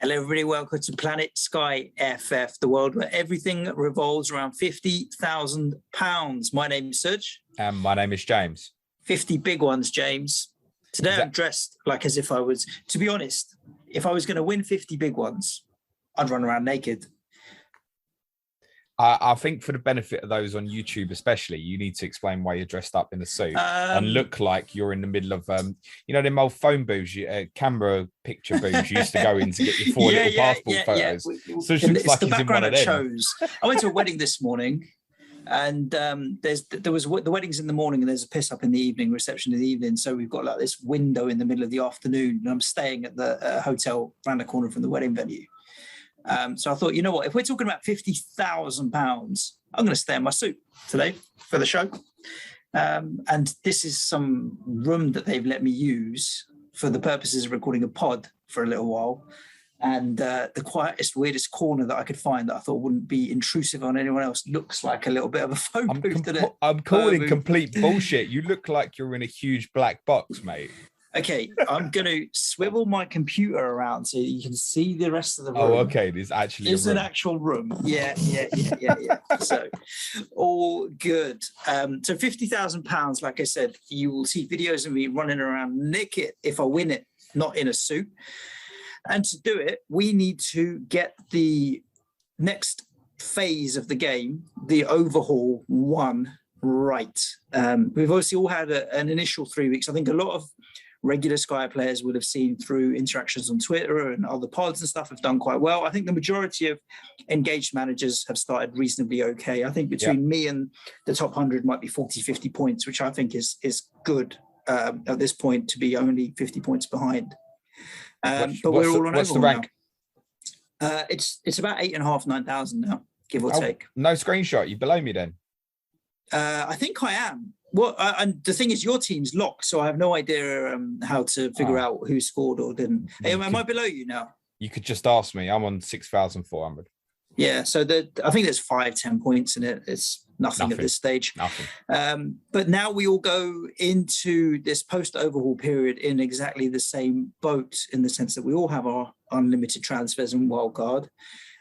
Hello, everybody. Welcome to Planet SkyFF, the world where everything revolves around £50,000. My name is Suj. And my name is James. 50 big ones, James. Today I'm dressed like as if I was, to be honest, if I was going to win 50 big ones, I'd run around naked. I think for the benefit of those on YouTube especially, you need to explain why you're dressed up in a suit and look like you're in the middle of, them old phone booths, camera picture booths you used to go in to get your four little passport photos. So it looks like he's in one of them. Shows. I went to a wedding this morning and there was the wedding's in the morning and there's a piss up in the evening, reception in the evening. So we've got like this window in the middle of the afternoon and I'm staying at the hotel around the corner from the wedding venue. So I thought, you know what, if we're talking about £50,000, I'm going to stay in my suit today for the show. And this is some room that they've let me use for the purposes of recording a pod for a little while. And the quietest, weirdest corner that I could find that I thought wouldn't be intrusive on anyone else looks like a little bit of a phone booth. I'm calling complete bullshit. You look like you're in a huge black box, mate. Okay, I'm going to swivel my computer around so you can see the rest of the room. Oh, okay. There's actually an actual room. Yeah. So, all good. So £50,000, like I said, you will see videos of me running around naked if I win it, not in a suit. And to do it, we need to get the next phase of the game, the Overhaul 1, right. We've obviously all had an initial 3 weeks. I think a lot of regular Sky players would have seen through interactions on Twitter and other pods and stuff have done quite well. I think the majority of engaged managers have started reasonably okay. I think between me and the top 100 might be 40, 50 points, which I think is good at this point to be only 50 points behind. But we're all on what's the rank? Now. It's about 8,500, 9,000 now, give or take. No screenshot. You below me then? I think I am. Well, and the thing is, your team's locked, so I have no idea how to figure out who scored or didn't. Am I below you now? You could just ask me. I'm on 6,400. Yeah, so I think there's 5-10 points in it. It's nothing at this stage. Nothing. But now we all go into this post-overhaul period in exactly the same boat, in the sense that we all have our unlimited transfers and wildcard.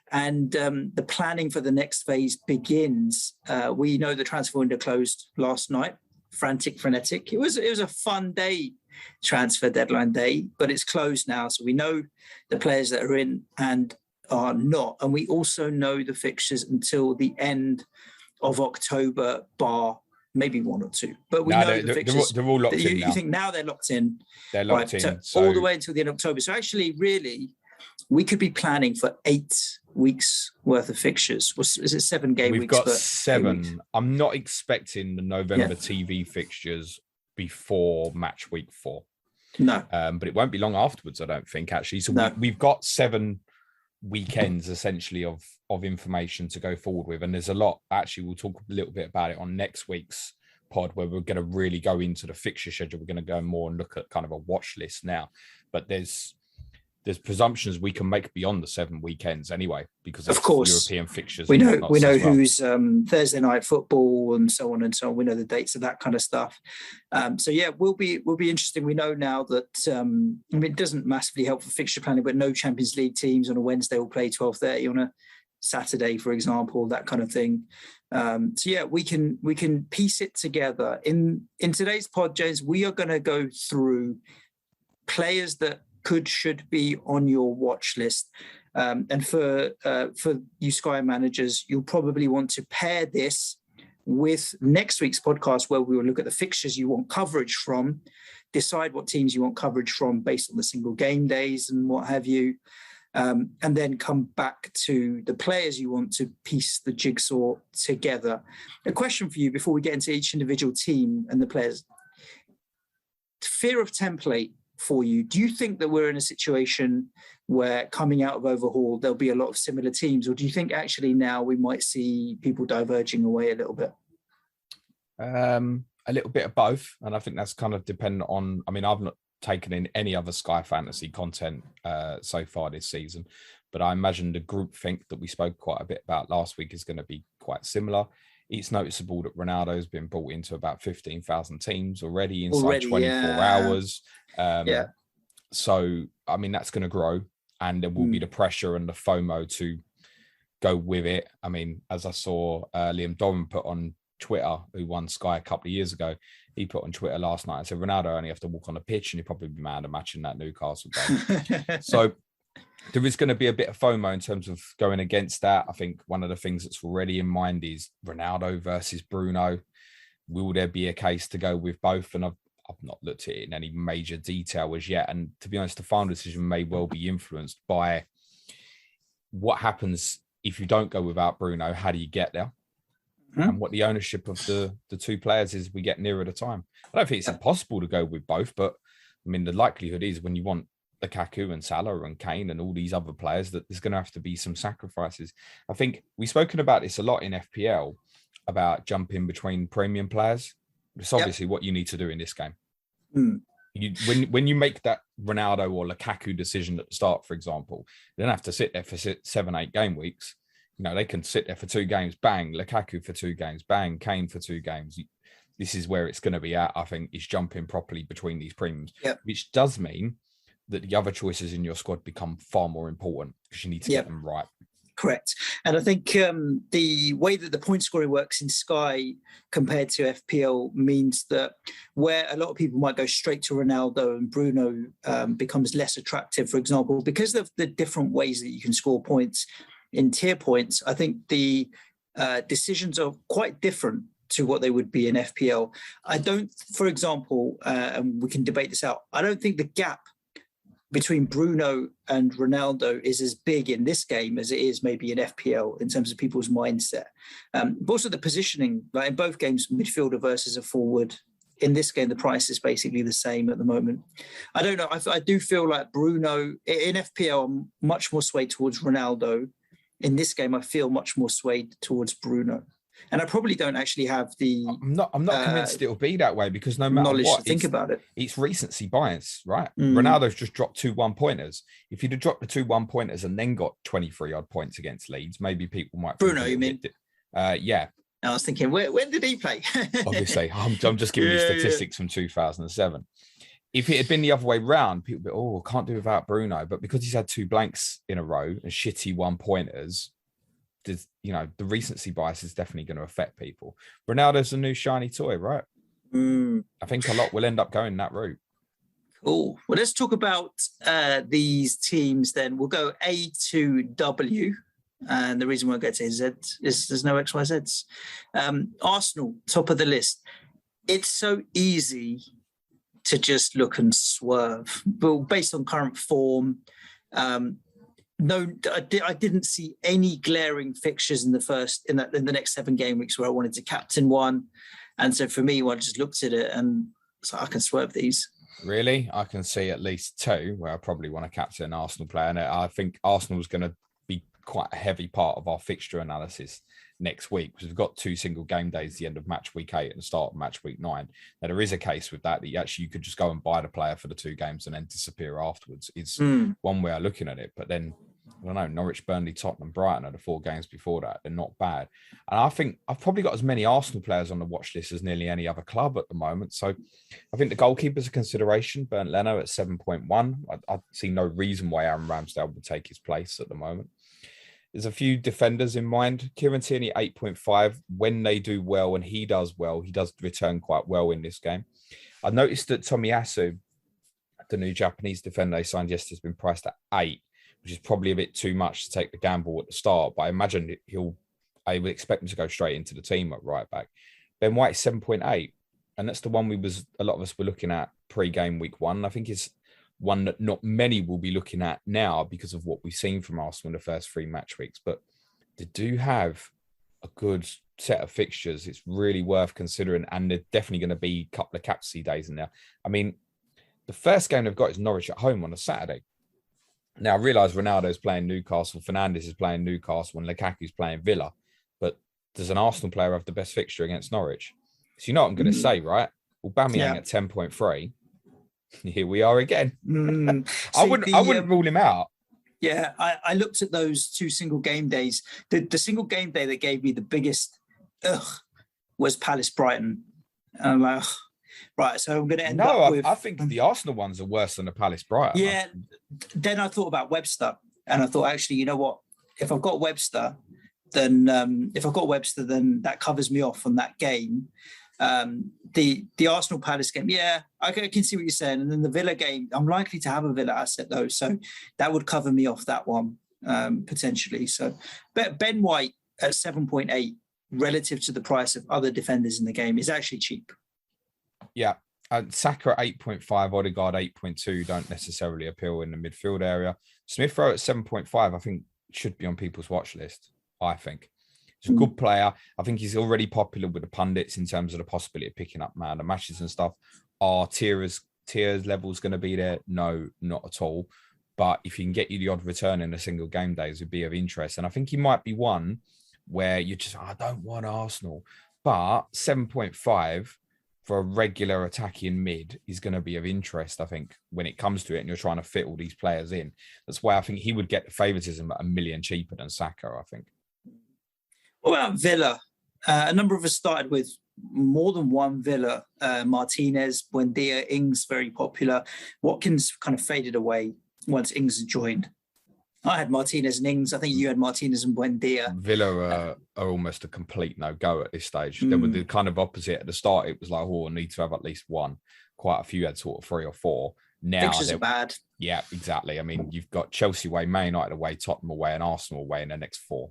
And the planning for the next phase begins. We know the transfer window closed last night. Frenetic. It was a fun day, transfer deadline day, but it's closed now. So we know the players that are in and are not. And we also know the fixtures until the end of October, bar maybe one or two. But we know the fixtures. They're all locked in now. You think now they're locked in? They're locked in. So all the way until the end of October. So actually, really, we could be planning for 8 weeks worth of fixtures. Is it 7 game weeks? We've got 7. I'm not expecting the November TV fixtures before match week 4. No. But it won't be long afterwards, I don't think, actually. So we've got 7 weekends essentially of information to go forward with. And there's a lot. Actually, we'll talk a little bit about it on next week's pod, where we're going to really go into the fixture schedule. We're going to go more and look at kind of a watch list now. But there's presumptions we can make beyond the 7 weekends anyway, because of course European fixtures. We know who's Thursday night football and so on and so on. We know the dates of that kind of stuff. So yeah, will be interesting. We know now that it doesn't massively help for fixture planning, but no Champions League teams on a Wednesday will play 12:30 on a Saturday, for example, that kind of thing. So yeah, we can piece it together. In today's pod, James, we are going to go through players that should be on your watch list. And for you Sky managers, you'll probably want to pair this with next week's podcast, where we will look at the fixtures you want coverage from, decide what teams you want coverage from based on the single game days and what have you, and then come back to the players you want to piece the jigsaw together. A question for you before we get into each individual team and the players. Fear of template for you. Do you think that we're in a situation where coming out of Overhaul, there'll be a lot of similar teams, or do you think actually now we might see people diverging away a little bit? A little bit of both. And I think that's kind of dependent on, I've not taken in any other Sky Fantasy content so far this season, but I imagine the groupthink that we spoke quite a bit about last week is going to be quite similar. It's noticeable that Ronaldo's been brought into about 15,000 teams inside 24 hours. So, that's going to grow. and there will be the pressure and the FOMO to go with it. I mean, as I saw Liam Doran put on Twitter, who won Sky a couple of years ago, he put on Twitter last night and said Ronaldo only have to walk on the pitch and he'd probably be mad at matching that Newcastle game. So there is going to be a bit of FOMO in terms of going against that. I think one of the things that's already in mind is Ronaldo versus Bruno. Will there be a case to go with both? And I've not looked at it in any major detail as yet. And to be honest, the final decision may well be influenced by what happens if you don't go without Bruno. How do you get there? And what the ownership of the two players is we get nearer the time. I don't think it's impossible to go with both, but I mean, the likelihood is when you want Lukaku and Salah and Kane and all these other players, that there's going to have to be some sacrifices. I think we've spoken about this a lot in FPL, about jumping between premium players. It's obviously what you need to do in this game. When you make that Ronaldo or Lukaku decision at the start, for example, you don't have to sit there for 7-8 game weeks. You know, they can sit there for 2 games, bang, Lukaku for 2 games, bang, Kane for 2 games. This is where it's going to be at, I think, is jumping properly between these premiums, which does mean that the other choices in your squad become far more important because you need to get them right. Correct. And I think the way that the point scoring works in Sky compared to FPL means that where a lot of people might go straight to Ronaldo and Bruno becomes less attractive, for example, because of the different ways that you can score points in tier points. I think the decisions are quite different to what they would be in FPL. I don't, for example, and we can debate this out, I don't think the gap between Bruno and Ronaldo is as big in this game as it is maybe in FPL in terms of people's mindset. But also the positioning, like in both games, midfielder versus a forward. In this game, the price is basically the same at the moment. I don't know. I do feel like Bruno, in FPL, I'm much more swayed towards Ronaldo. In this game, I feel much more swayed towards Bruno. And I probably don't actually have the... I'm not convinced it'll be that way because no matter knowledge what, to think about it. It's recency bias, right? Ronaldo's just dropped 2 1-pointers. If he'd have dropped the 2 1-pointers and then got 23 odd points against Leeds, maybe people might... Bruno, you mean? Yeah. I was thinking, when did he play? Obviously, I'm just giving you statistics from 2007. If it had been the other way round, people would be, can't do without Bruno. But because he's had 2 blanks in a row and shitty 1-pointers, the recency bias is definitely going to affect people. Ronaldo's a new shiny toy, right? I think a lot will end up going that route. Cool. Well, let's talk about these teams then. We'll go A to W. And the reason we'll get to Z is there's no XYZs. Arsenal, top of the list. It's so easy to just look and swerve. But based on current form, no, I didn't see any glaring fixtures in the next 7 game weeks where I wanted to captain one. And so for me, I just looked at it and so I can swerve these. Really? I can see at least 2 where I probably want to captain an Arsenal player. And I think Arsenal's going to be quite a heavy part of our fixture analysis next week because we've got 2 single game days, the end of match week 8 and the start of match week 9. Now there is a case with that you could just go and buy the player for the 2 games and then disappear afterwards. It's one way of looking at it, but then I don't know, Norwich, Burnley, Tottenham, Brighton are the 4 games before that. They're not bad. And I think I've probably got as many Arsenal players on the watch list as nearly any other club at the moment. So I think the goalkeeper's a consideration. Bernd Leno at 7.1. I see no reason why Aaron Ramsdale would take his place at the moment. There's a few defenders in mind. Kieran Tierney, 8.5. When they do well and he does well, he does return quite well in this game. I noticed that Tomiyasu, the new Japanese defender they signed yesterday, has been priced at 8. Which is probably a bit too much to take the gamble at the start. But I imagine I would expect him to go straight into the team at right back. Ben White, 7.8. And that's the one a lot of us were looking at pre-game week 1. I think it's one that not many will be looking at now because of what we've seen from Arsenal in the first 3 match weeks. But they do have a good set of fixtures. It's really worth considering. And they're definitely going to be a couple of captaincy days in there. I mean, the first game they've got is Norwich at home on a Saturday. Now, I realise Ronaldo's playing Newcastle, Fernandes is playing Newcastle, and Lukaku's playing Villa. But does an Arsenal player have the best fixture against Norwich? So you know what I'm going to say, right? Aubameyang at 10.3. Here we are again. I wouldn't rule him out. Yeah, I looked at those 2 single game days. The single game day that gave me the biggest was Palace Brighton. And I'm like, Right, so I'm going to end up with... I think the Arsenal ones are worse than the Palace Brighton. Yeah, then I thought about Webster, and I thought, actually, you know what? If I've got Webster, then that covers me off on that game. The Arsenal Palace game, yeah, I can see what you're saying. And then the Villa game, I'm likely to have a Villa asset though, so that would cover me off that one potentially. So, but Ben White at 7.8 relative to the price of other defenders in the game is actually cheap. Yeah. Saka at 8.5, Odegaard 8.2 don't necessarily appeal in the midfield area. Smith Rowe at 7.5, I think should be on people's watch list, I think. He's a good player. I think he's already popular with the pundits in terms of the possibility of picking up man and matches and stuff. Are tiers levels going to be there? No, not at all. But if he can get you the odd return in a single game days, would be of interest. And I think he might be one where you just, I don't want Arsenal. But 7.5 for a regular attacking mid is going to be of interest, I think, when it comes to it and you're trying to fit all these players in. That's why I think he would get the favouritism at $1 million cheaper than Saka, I think. What about Villa? A number of us started with more than one Villa. Martinez, Buendia, Ings, very popular. Watkins kind of faded away once Ings joined. I had Martinez and Ings. I think you had Martinez and Buendia. Villa are almost a complete no-go at this stage. They were the kind of opposite at the start. It was like, I need to have at least one. Quite a few had sort of 3 or 4. Now fixtures are bad. Yeah, exactly. I mean, you've got Chelsea away, Man United away, Tottenham away, and Arsenal away in their next 4.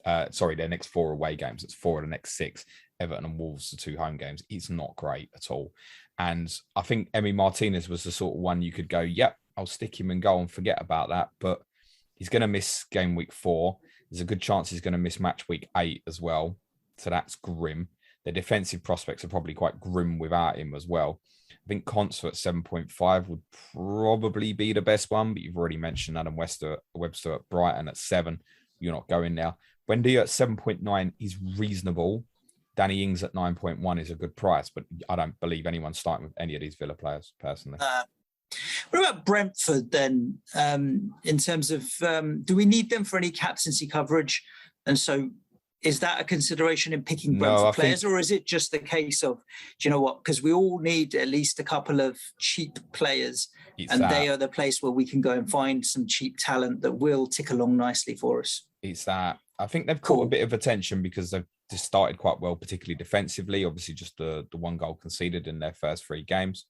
Their next 4 away games. It's 4 of the next 6. Everton and Wolves, the 2 home games. It's not great at all. And I think Emi Martinez was the sort of one you could go, yep, I'll stick him and go and forget about that. But he's going to miss game week 4. There's a good chance he's going to miss match week 8 as well. So that's grim. The defensive prospects are probably quite grim without him as well. I think Konsa at 7.5 would probably be the best one, but you've already mentioned Adam Webster at Brighton at 7. You're not going now. Buendia at 7.9 is reasonable. Danny Ings at 9.1 is a good price, but I don't believe anyone's starting with any of these Villa players personally. What about Brentford then? In terms of, do we need them for any captaincy coverage? And so is that a consideration in picking Brentford players, or is it just the case of, do you know what? Because we all need at least a couple of cheap players, they are the place where we can go and find some cheap talent that will tick along nicely for us. It's that. I think they've caught a bit of attention because they've just started quite well, particularly defensively. Obviously, just the 1 goal conceded in their first 3 games.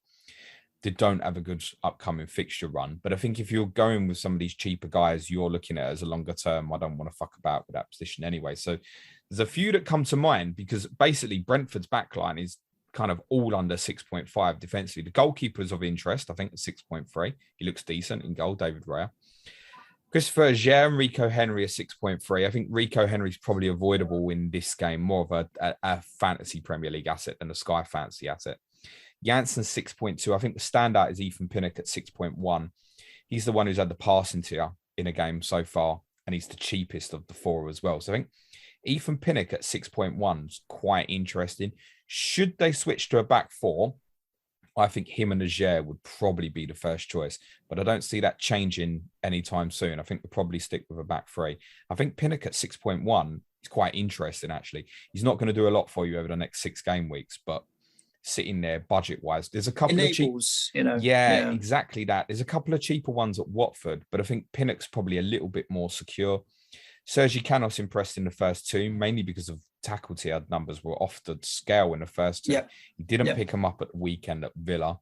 They don't have a good upcoming fixture run. But I think if you're going with some of these cheaper guys, you're looking at it as a longer term. I don't want to fuck about with that position anyway. So there's a few that come to mind because basically Brentford's backline is kind of all under 6.5 defensively. The goalkeeper is of interest, I think, at 6.3. He looks decent in goal, David Raya. Christopher Ajer and Rico Henry are 6.3. I think Rico Henry's probably avoidable in this game, more of a fantasy Premier League asset than a Sky fantasy asset. Jansen's 6.2. I think the standout is Ethan Pinnock at 6.1. He's the one who's had the passing tier in a game so far, and he's the cheapest of the 4 as well. So I think Ethan Pinnock at 6.1 is quite interesting. Should they switch to a back 4, I think him and Ajer would probably be the first choice, but I don't see that changing anytime soon. I think we'll probably stick with a back 3. I think Pinnock at 6.1 is quite interesting, actually. He's not going to do a lot for you over the next 6 game weeks, but sitting there budget-wise, there's a couple of cheap... Yeah, exactly that. There's a couple of cheaper ones at Watford, but I think Pinnock's probably a little bit more secure. Sergi Canos impressed in the first 2, mainly because of tackle tier numbers were off the scale in the first 2. He didn't pick them up at the weekend at Villa.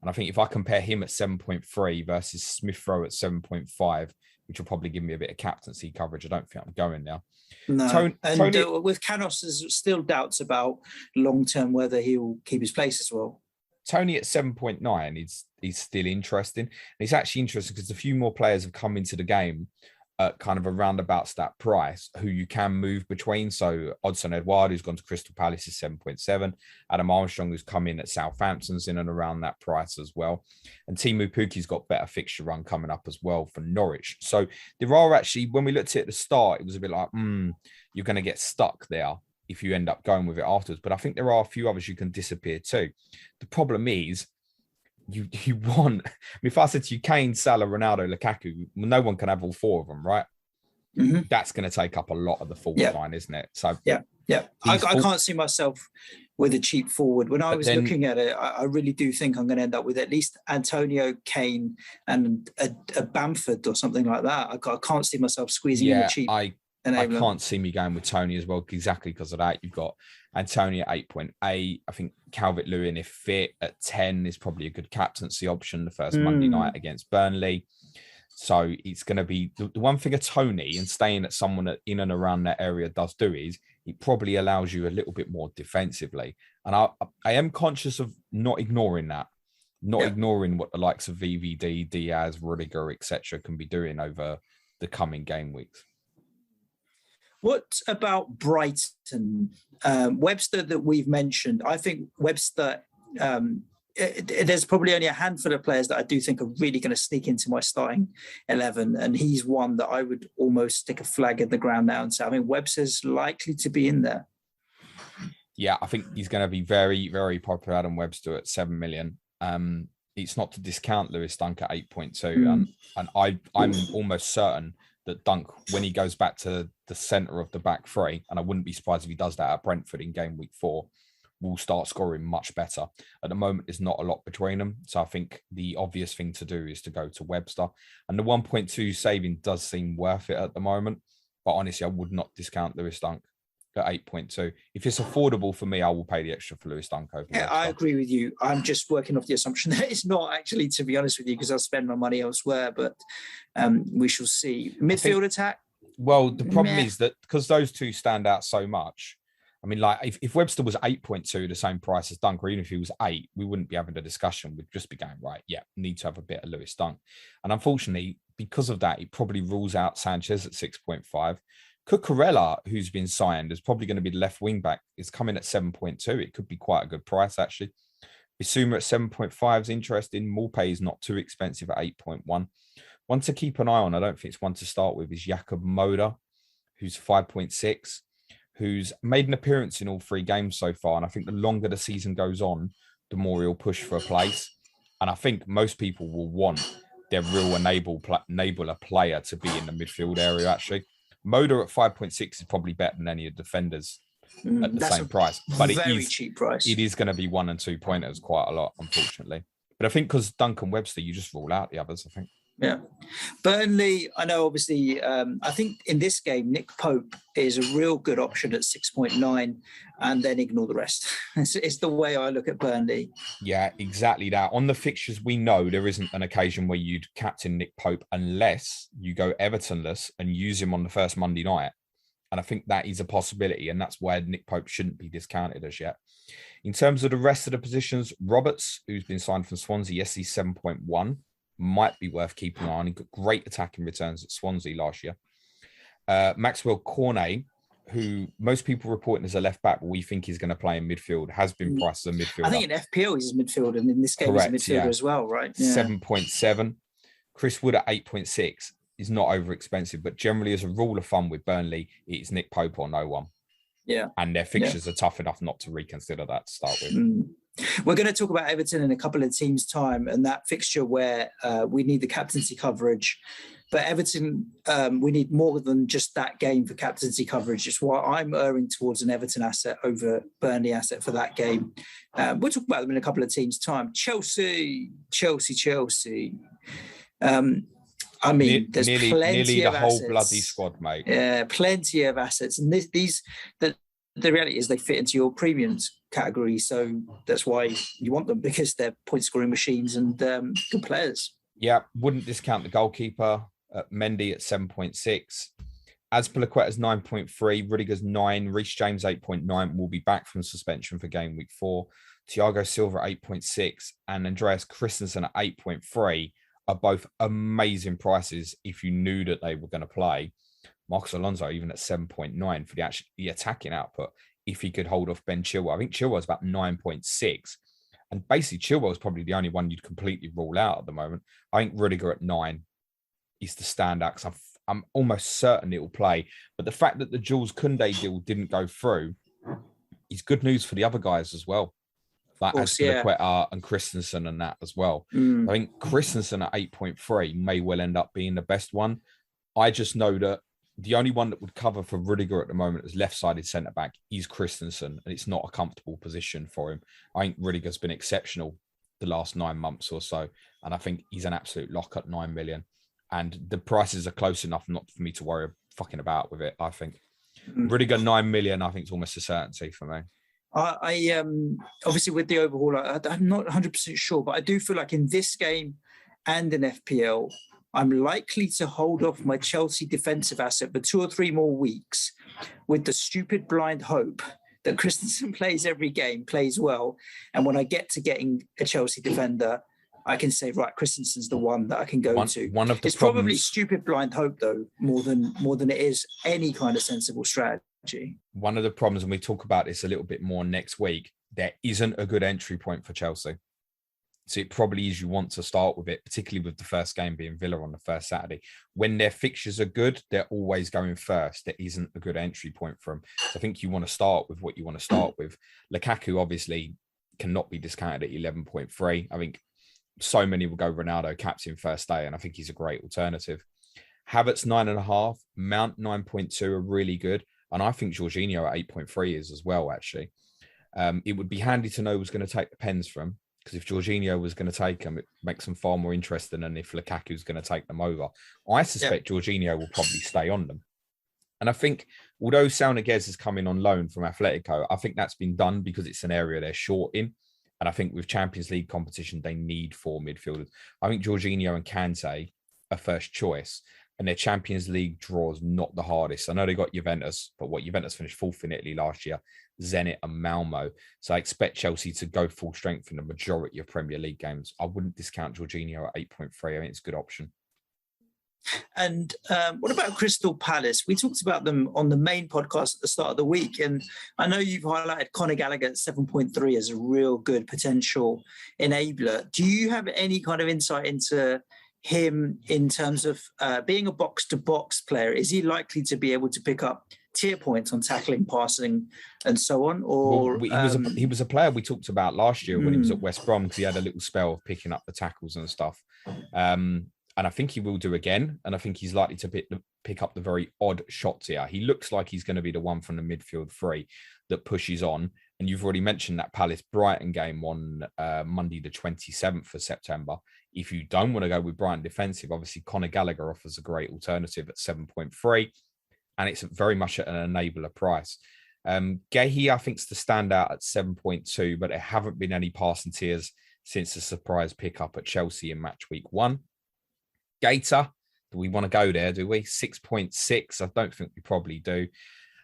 And I think if I compare him at 7.3 versus Smith Rowe at 7.5, which will probably give me a bit of captaincy coverage, I don't think I'm going now. No, Tony, with Canos, there's still doubts about long-term whether he will keep his place as well. Tony at 7.9 is still interesting. And it's actually interesting because a few more players have come into the game at kind of a roundabout that price who you can move between. So Odson Edouard, who's gone to Crystal Palace, is 7.7. Adam Armstrong, who's come in at Southampton's in and around that price as well. And Timu Puki's got better fixture run coming up as well for Norwich. So there are actually, when we looked at it at the start, it was a bit like, you're going to get stuck there if you end up going with it afterwards. But I think there are a few others you can disappear too. The problem is, you want, if I said to you, Kane, Salah, Ronaldo, Lukaku, no one can have all 4 of them, right? Mm-hmm. That's going to take up a lot of the forward line, isn't it? So Yeah, I can't see myself with a cheap forward. When I was looking at it, I really do think I'm going to end up with at least Antonio, Kane, and a Bamford or something like that. I can't see myself squeezing in a cheap. I can't see me going with Tony as well, exactly because of that. You've got Antonio at 8.8. I think Calvert-Lewin, if fit, at 10 is probably a good captaincy option the first Monday night against Burnley. So it's going to be the one thing a Tony and staying at someone in and around that area does do is it probably allows you a little bit more defensively. And I am conscious of not ignoring that, ignoring what the likes of VVD, Diaz, Rudiger, etc. can be doing over the coming game weeks. What about Brighton? Webster that we've mentioned, I think Webster, there's probably only a handful of players that I do think are really going to sneak into my starting 11. And he's one that I would almost stick a flag in the ground now and say, I mean, Webster's likely to be in there. Yeah, I think he's going to be very, very popular. Adam Webster at 7 million. It's not to discount Lewis Dunk at 8.2. And I'm almost certain that Dunk, when he goes back to the centre of the back three, and I wouldn't be surprised if he does that at Brentford in game week 4, will start scoring much better. At the moment, there's not a lot between them. So I think the obvious thing to do is to go to Webster. And the 1.2 saving does seem worth it at the moment. But honestly, I would not discount Lewis Dunk at 8.2. If it's affordable for me, I will pay the extra for Lewis Dunk over Webster. I agree with you. I'm just working off the assumption that it's not actually, to be honest with you, because I'll spend my money elsewhere. But we shall see. Midfield attack? Well, the problem is that because those two stand out so much, I mean, like if Webster was 8.2, the same price as Dunk, or even if he was 8, we wouldn't be having a discussion. We'd just be going, right, yeah, need to have a bit of Lewis Dunk. And unfortunately, because of that, it probably rules out Sanchez at 6.5. Cucurella, who's been signed, is probably going to be the left wing back, is coming at 7.2. It could be quite a good price, actually. Bissouma at 7.5 is interesting. Morpay is not too expensive at 8.1. One to keep an eye on, I don't think it's one to start with, is Jakob Moda, who's 5.6. Who's made an appearance in all 3 games so far. And I think the longer the season goes on, the more he'll push for a place. And I think most people will want their real enabler player to be in the midfield area, actually. Moda at 5.6 is probably better than any of the defenders at the same price. But cheap price. It is going to be 1 and 2 pointers quite a lot, unfortunately. But I think because Duncan Webster, you just rule out the others, I think. Yeah. Burnley, I know obviously, I think in this game, Nick Pope is a real good option at 6.9 and then ignore the rest. It's the way I look at Burnley. Yeah, exactly that. On the fixtures, we know there isn't an occasion where you'd captain Nick Pope unless you go Evertonless and use him on the first Monday night. And I think that is a possibility. And that's why Nick Pope shouldn't be discounted as yet. In terms of the rest of the positions, Roberts, who's been signed from Swansea, yes, he's 7.1. Might be worth keeping an eye on. He got great attacking returns at Swansea last year. Maxwell Cornet, who most people reporting as a left back, but we think he's going to play in midfield, has been priced as a midfielder. I think in FPL he's a midfielder, and in this game he's a midfielder as well, right? Yeah. 7.7. Chris Wood at 8.6 is not over expensive, but generally as a rule of thumb with Burnley, it's Nick Pope or no one. Yeah. And their fixtures are tough enough not to reconsider that to start with. We're going to talk about Everton in a couple of teams' time and that fixture where we need the captaincy coverage. But Everton, we need more than just that game for captaincy coverage. It's why I'm erring towards an Everton asset over Burnley asset for that game. We'll talk about them in a couple of teams' time. Chelsea. I mean, there's nearly the whole assets. bloody squad, mate. Yeah, plenty of assets. And the reality is they fit into your premiums category. So that's why you want them, because they're point scoring machines and good players. Yeah, wouldn't discount the goalkeeper. Mendy at 7.6. Azpilicueta's 9.3. Rudiger's 9. Reece James 8.9. Will be back from suspension for game week 4. Thiago Silva 8.6 and Andreas Christensen at 8.3 are both amazing prices if you knew that they were going to play. Marcos Alonso even at 7.9 for the attacking output if he could hold off Ben Chilwell. I think Chilwell's about 9.6. And basically Chilwell's probably the only one you'd completely rule out at the moment. I think Rudiger at 9 is the standout because I'm almost certain it will play. But the fact that the Jules Koundé deal didn't go through is good news for the other guys as well. Like Azpilicueta and Christensen and that as well. I think Christensen at 8.3 may well end up being the best one. I just know that the only one that would cover for Rudiger at the moment as left-sided centre-back is Christensen, and it's not a comfortable position for him. I think Rudiger's been exceptional the last 9 months or so, and I think he's an absolute lock at 9 million. And the prices are close enough not for me to worry fucking about with it, I think. Rudiger 9 million, I think, is almost a certainty for me. I obviously with the overhaul, I'm not 100% sure, but I do feel like in this game and in FPL, I'm likely to hold off my Chelsea defensive asset for 2 or 3 more weeks with the stupid blind hope that Christensen plays every game, plays well. And when I get to getting a Chelsea defender, I can say, right, Christensen's the one that I can go to. It's probably stupid blind hope, though, more than it is any kind of sensible strategy. One of the problems, and we talk about this a little bit more next week, there isn't a good entry point for Chelsea. So it probably is you want to start with it, particularly with the first game being Villa on the first Saturday. When their fixtures are good, they're always going first. There isn't a good entry point for them. So I think you want to start with what you want to start with. Lukaku obviously cannot be discounted at 11.3. I think so many will go Ronaldo captain first day, and I think he's a great alternative. Havertz 9.5, Mount 9.2 are really good. And I think Jorginho at 8.3 is as well, actually. It would be handy to know who's going to take the pens from, because if Jorginho was going to take them, it makes them far more interesting than if Lukaku's going to take them over. I suspect Jorginho will probably stay on them. And I think, although Sal Niguez is coming on loan from Atletico, I think that's been done because it's an area they're short in. And I think with Champions League competition, they need 4 midfielders. I think Jorginho and Kante are first choice. And their Champions League draws not the hardest. I know they got Juventus, but Juventus finished 4th in Italy last year, Zenit and Malmo. So I expect Chelsea to go full strength in the majority of Premier League games. I wouldn't discount Jorginho at 8.3. I think it's a good option. And what about Crystal Palace? We talked about them on the main podcast at the start of the week. And I know you've highlighted Conor Gallagher at 7.3 as a real good potential enabler. Do you have any kind of insight into him in terms of being a box-to-box player? Is he likely to be able to pick up tier points on tackling, passing, and so on? Or he was a player we talked about last year when he was at West Brom, because he had a little spell of picking up the tackles and stuff. And I think he will do again. And I think he's likely to pick up the very odd shots here. He looks like he's going to be the one from the midfield 3 that pushes on. And you've already mentioned that Palace Brighton game on Monday, the 27th of September. If you don't want to go with Brighton defensive, obviously Conor Gallagher offers a great alternative at 7.3. And it's very much at an enabler price. Gehi, I think, is the standout at 7.2, but there haven't been any passing tiers since the surprise pickup at Chelsea in match week 1. Gator, do we want to go there, do we? 6.6. I don't think we probably do.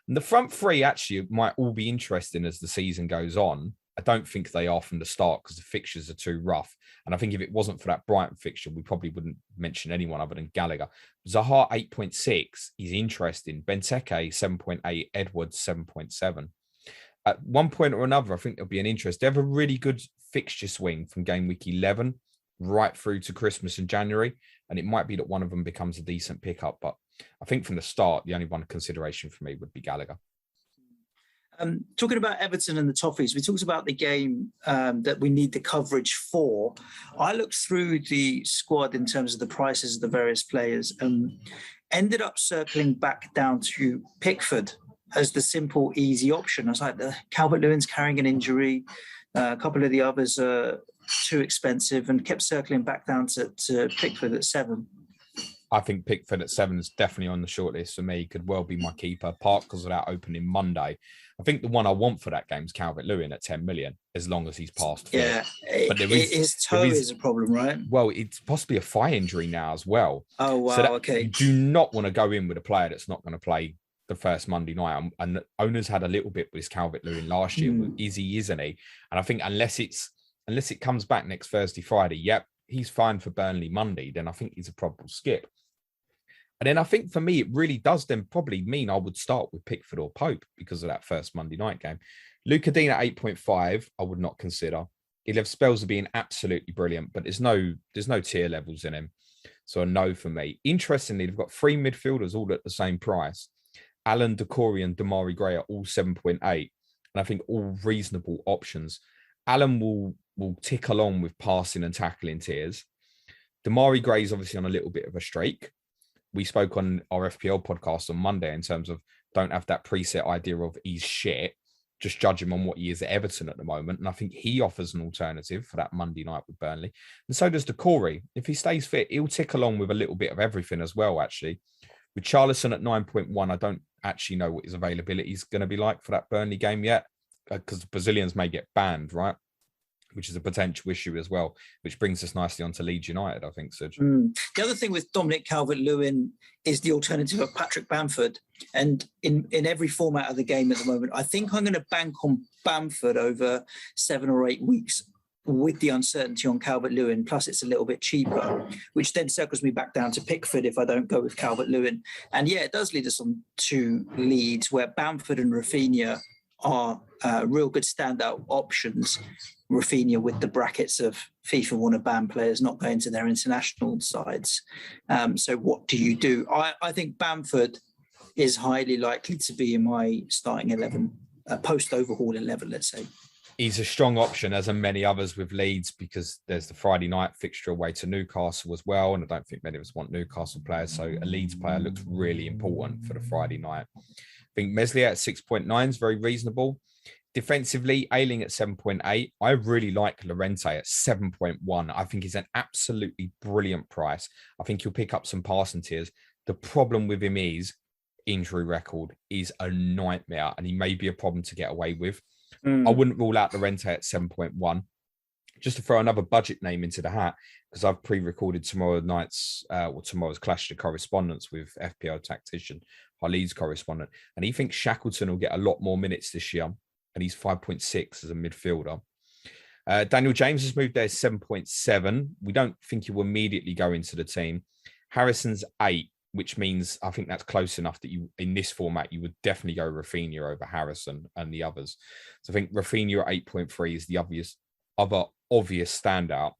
And the front 3 actually might all be interesting as the season goes on. I don't think they are from the start because the fixtures are too rough. And I think if it wasn't for that Brighton fixture, we probably wouldn't mention anyone other than Gallagher. Zaha 8.6 is interesting. Benteke 7.8, Edwards 7.7. At one point or another, I think there'll be an interest. They have a really good fixture swing from game week 11 right through to Christmas and January. And it might be that one of them becomes a decent pickup. But I think from the start, the only one consideration for me would be Gallagher. Talking about Everton and the Toffees, we talked about the game that we need the coverage for. I looked through the squad in terms of the prices of the various players and ended up circling back down to Pickford as the simple, easy option. I was like, Calvert-Lewin's carrying an injury. A couple of the others are too expensive, and kept circling back down to Pickford at 7. I think Pickford at 7 is definitely on the shortlist for me. Could well be my keeper, part because of that opening Monday. I think the one I want for that game is Calvert-Lewin at 10 million, as long as he's past fit. Yeah, but his toe is a problem, right? Well, it's possibly a thigh injury now as well. Oh, wow, so okay. You do not want to go in with a player that's not going to play the first Monday night. And owners had a little bit with his Calvert-Lewin last year. Is he, isn't he? And I think unless it comes back next Thursday, Friday, yep, he's fine for Burnley Monday, then I think he's a probable skip. And then I think for me, it really does then probably mean I would start with Pickford or Pope because of that first Monday night game. Luca Dean at 8.5, I would not consider. He'll have spells of being absolutely brilliant, but there's no tier levels in him. So a no for me. Interestingly, they've got 3 midfielders all at the same price. Alan, Decore and Damari Gray are all 7.8. And I think all reasonable options. Alan will tick along with passing and tackling tiers. Damari Gray is obviously on a little bit of a streak. we spoke on our FPL podcast on Monday in terms of don't have that preset idea of he's shit, just judge him on what he is at Everton at the moment. And I think he offers an alternative for that Monday night with Burnley. And so does Decore. If he stays fit, he'll tick along with a little bit of everything as well, actually. With Charlison at 9.1, I don't actually know what his availability is going to be like for that Burnley game yet, because the Brazilians may get banned, right? Which is a potential issue as well, which brings us nicely onto Leeds United, I think, Suj. The other thing with Dominic Calvert-Lewin is the alternative of Patrick Bamford. And in every format of the game at the moment, I think I'm going to bank on Bamford over 7 or 8 weeks with the uncertainty on Calvert-Lewin. Plus, it's a little bit cheaper, which then circles me back down to Pickford if I don't go with Calvert-Lewin. And yeah, it does lead us on to Leeds, where Bamford and Rafinha are real good standout options. Rafinha with the brackets of FIFA want to ban players not going to their international sides. So what do you do? I think Bamford is highly likely to be in my starting 11, post-overhaul 11, let's say. He's a strong option, as are many others with Leeds, because there's the Friday night fixture away to Newcastle as well. And I don't think many of us want Newcastle players. So a Leeds player looks really important for the Friday night. I think Meslier at 6.9 is very reasonable. Defensively, Ayling at 7.8. I really like Llorente at 7.1. I think he's an absolutely brilliant price. I think he'll pick up some passing tiers. The problem with him is injury record is a nightmare, and he may be a problem to get away with. I wouldn't rule out Llorente at 7.1. Just to throw another budget name into the hat, because I've pre-recorded tomorrow's clash to Correspondents with FPL tactician, our Leeds correspondent, and he thinks Shackleton will get a lot more minutes this year. And he's 5.6 as a midfielder. Daniel James has moved there 7.7. We don't think he will immediately go into the team. Harrison's 8, which means I think that's close enough that you, in this format, you would definitely go Rafinha over Harrison and the others. So I think Rafinha at 8.3 is the other obvious standout.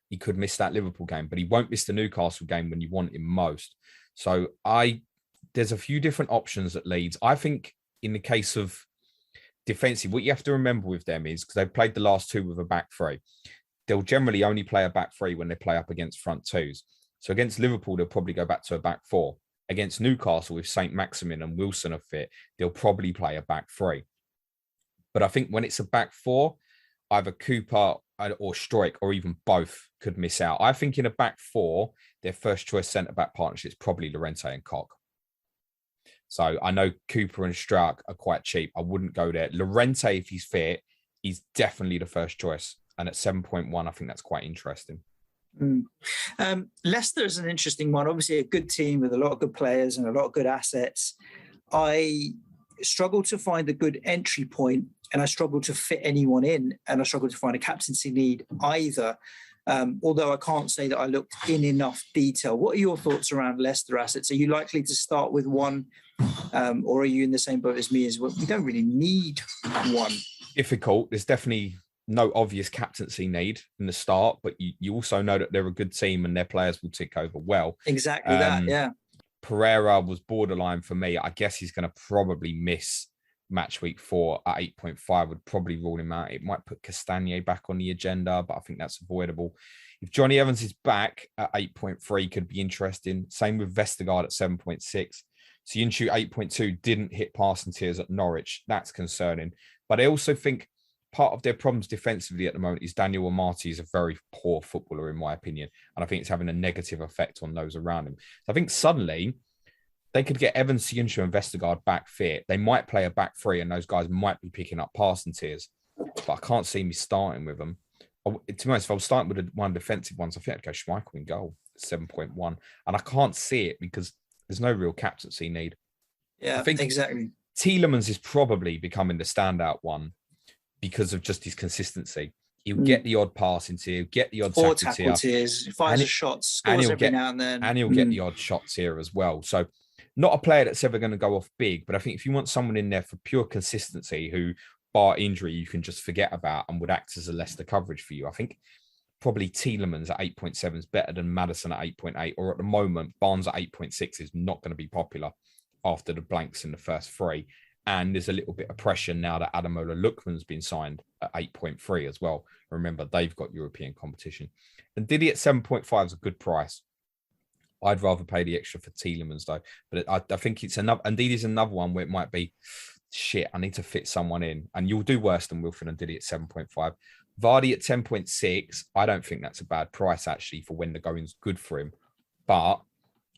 He could miss that Liverpool game, but he won't miss the Newcastle game when you want him most. So there's a few different options at Leeds. I think in the case of defensive, what you have to remember with them is, because they've played the last 2 with a back 3, they'll generally only play a back 3 when they play up against front 2s. So against Liverpool, they'll probably go back to a back 4. Against Newcastle, with St. Maximin and Wilson are fit, they'll probably play a back 3. But I think when it's a back 4, either Cooper or Struijk or even both could miss out. I think in a back 4, their first choice centre-back partnership is probably Llorente and Koch. So I know Cooper and Struijk are quite cheap. I wouldn't go there. Llorente, if he's fit, he's definitely the first choice. And at 7.1, I think that's quite interesting. Leicester is an interesting one. Obviously, a good team with a lot of good players and a lot of good assets. I struggle to find a good entry point, and I struggle to fit anyone in, and I struggle to find a captaincy need either. Although I can't say that I looked in enough detail. What are your thoughts around Leicester assets? Are you likely to start with one, or are you in the same boat as me as well? We don't really need one. Difficult. There's definitely no obvious captaincy need in the start, but you also know that they're a good team and their players will tick over well. Exactly that, yeah. Pereira was borderline for me. I guess he's going to probably miss match week 4 at 8.5, would probably rule him out. It might put Castagne back on the agenda, but I think that's avoidable. If Johnny Evans is back at 8.3, could be interesting. Same with Vestergaard at 7.6. Soyuncu 8.2 didn't hit passing tiers at Norwich. That's concerning. But I also think part of their problems defensively at the moment is Daniel Amati is a very poor footballer, in my opinion. And I think it's having a negative effect on those around him. So I think suddenly they could get Evans, Soyuncu and Vestergaard back fit. They might play a back 3 and those guys might be picking up passing tiers. But I can't see me starting with them. To be honest, if I was starting with one defensive ones, I think I'd go Schmeichel in goal, 7.1. And I can't see it because there's no real captaincy need. Yeah, I think exactly. Tielemans is probably becoming the standout one because of just his consistency. He'll get the odd passing tier, get the odd tackle tiers, fires shots, scores every now and then. And he'll get the odd shots here as well. So not a player that's ever going to go off big, but I think if you want someone in there for pure consistency who, bar injury, you can just forget about and would act as a Leicester coverage for you, I think probably Tielemans at 8.7 is better than Maddison at 8.8, or at the moment, Barnes at 8.6 is not going to be popular after the blanks in the first 3. And there's a little bit of pressure now that Ademola Lookman's been signed at 8.3 as well. Remember, they've got European competition. And Didi at 7.5 is a good price. I'd rather pay the extra for Tielemans though. But I think it's another, indeed is another one where it might be, shit, I need to fit someone in. And you'll do worse than Wilfred and Diddy at 7.5. Vardy at 10.6. I don't think that's a bad price actually for when the going's good for him. But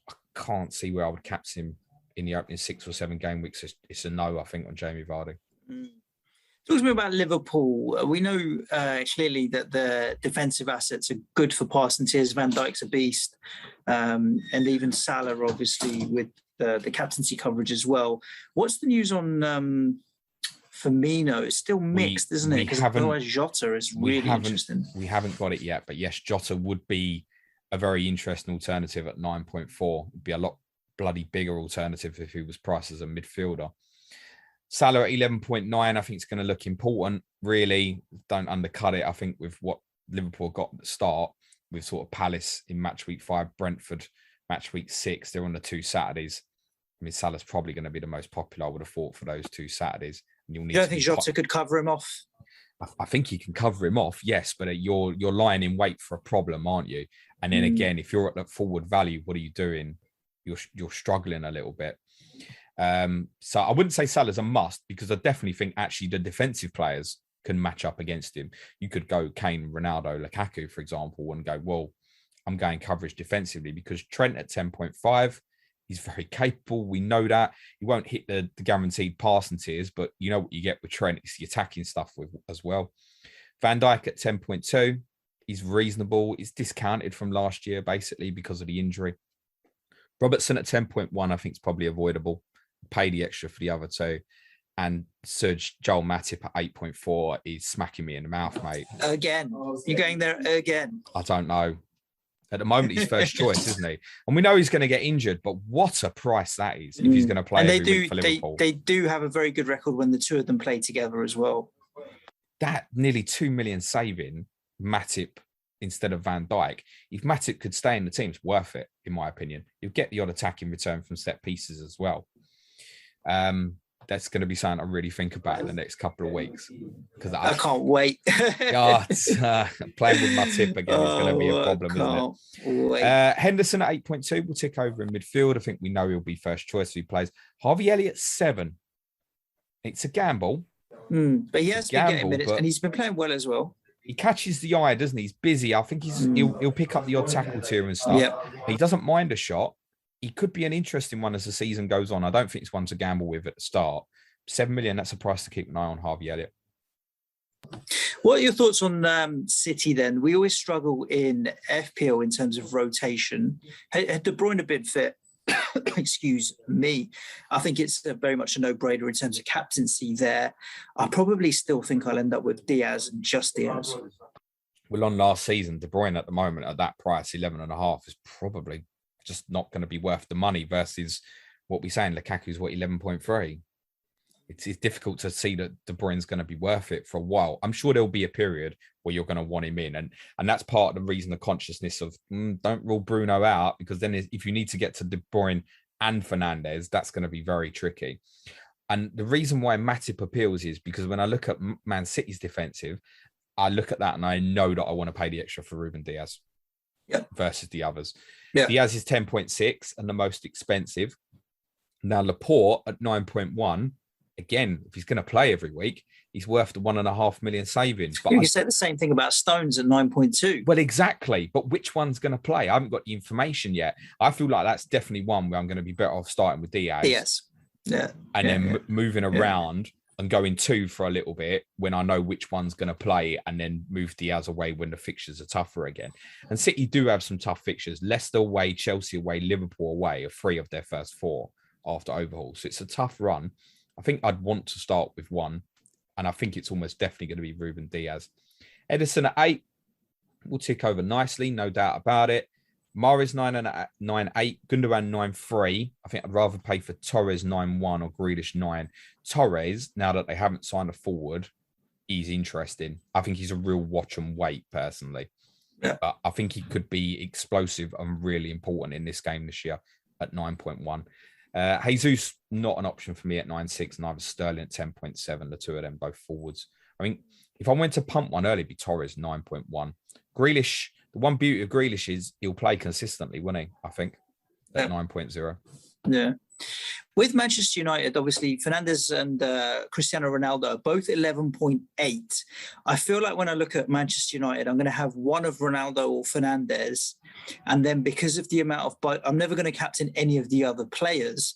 I can't see where I would captain him in the opening 6 or 7 game weeks. It's a no, I think, on Jamie Vardy. Talk to me about Liverpool. We know clearly that the defensive assets are good for Parsons. Van Dijk's a beast. And even Salah, obviously, with the captaincy coverage as well. What's the news on Firmino? It's still mixed, isn't it? Because otherwise Jota is really interesting. We haven't got it yet, but yes, Jota would be a very interesting alternative at 9.4. It'd be a lot bloody bigger alternative if he was priced as a midfielder. Salah at 11.9, I think it's going to look important. Really, don't undercut it. I think with what Liverpool got at the start, with sort of Palace in match week 5, Brentford match week 6, they're on the 2 Saturdays. I mean, Salah's probably going to be the most popular, I would have thought, for those 2 Saturdays. And you'll need you don't think Jota could cover him off? I think he can cover him off, yes, but you're lying in wait for a problem, aren't you? And then again, if you're at that forward value, what are you doing? You're struggling a little bit. So I wouldn't say Salah's a must, because I definitely think actually the defensive players can match up against him. You could go Kane, Ronaldo, Lukaku, for example, and go, well, I'm going coverage defensively, because Trent at 10.5, he's very capable. We know that. He won't hit the guaranteed passing tiers, but you know what you get with Trent. It's the attacking stuff as well. Van Dijk at 10.2, he's reasonable. He's discounted from last year, basically, because of the injury. Robertson at 10.1, I think is probably avoidable. Pay the extra for the other 2. And Suj Joel Matip at 8.4 is smacking me in the mouth, mate. Again. You're going there again. I don't know. At the moment, he's first choice, isn't he? And we know he's going to get injured, but what a price that is if he's going to play every week for Liverpool. They do have a very good record when the 2 of them play together as well. That nearly 2 million saving, Matip instead of Van Dijk. If Matip could stay in the team, it's worth it, in my opinion. You'll get the odd attack in return from set pieces as well. That's going to be something I really think about in the next couple of weeks, because I can't wait. Playing with Matip again is going to be a problem, isn't it? Henderson at 8.2 will tick over in midfield. I think we know he'll be first choice if he plays. Harvey Elliott 7. It's a gamble. But he has been getting minutes, and he's been playing well as well. He catches the eye, doesn't he? He's busy. I think he'll pick up the odd tackle tier and stuff. Yep. He doesn't mind a shot. He could be an interesting one as the season goes on. I don't think it's one to gamble with at the start. 7 million, that's a price to keep an eye on, Harvey Elliott. What are your thoughts on City then? We always struggle in FPL in terms of rotation. Had De Bruyne been fit, excuse me, I think it's very much a no-brainer in terms of captaincy there. I probably still think I'll end up with Diaz and just Diaz. Well, on last season, De Bruyne at the moment at that price, 11.5, is probably just not going to be worth the money versus what we're saying. Lukaku's 11.3. It's difficult to see that De Bruyne's going to be worth it for a while. I'm sure there'll be a period where you're going to want him in. And that's part of the reason, the consciousness of don't rule Bruno out, because then if you need to get to De Bruyne and Fernandes, that's going to be very tricky. And the reason why Matip appeals is because when I look at Man City's defensive, I look at that and I know that I want to pay the extra for Ruben Diaz versus the others. Diaz is 10.6 and the most expensive. Now Laporte at 9.1. Again, if he's going to play every week, he's worth the 1.5 million savings. But you can say the same thing about Stones at 9.2. Well, exactly. But which one's going to play? I haven't got the information yet. I feel like that's definitely one where I'm going to be better off starting with Diaz. And then moving around and going 2 for a little bit when I know which one's going to play, and then move Diaz away when the fixtures are tougher again. And City do have some tough fixtures. Leicester away, Chelsea away, Liverpool away are 3 of their first 4 after overhaul. So it's a tough run. I think I'd want to start with 1, and I think it's almost definitely going to be Ruben Diaz. Edison at 8 will tick over nicely, no doubt about it. Mahrez 9.8, Gundogan 9.3. I think I'd rather pay for Torres 9.1 or Grealish 9. Torres, now that they haven't signed a forward, he's interesting. I think he's a real watch and wait, personally. But I think he could be explosive and really important in this game this year at 9.1. Jesus, not an option for me at 9.6, and either Sterling at 10.7, the 2 of them both forwards. I mean, if I went to pump one early, it'd be Torres 9.1. Grealish, the one beauty of Grealish is he'll play consistently, won't he? I think. at 9.0. Yeah. With Manchester United, obviously, Fernandes and Cristiano Ronaldo are both 11.8. I feel like when I look at Manchester United, I'm going to have one of Ronaldo or Fernandes. And then because of the amount of... I'm never going to captain any of the other players.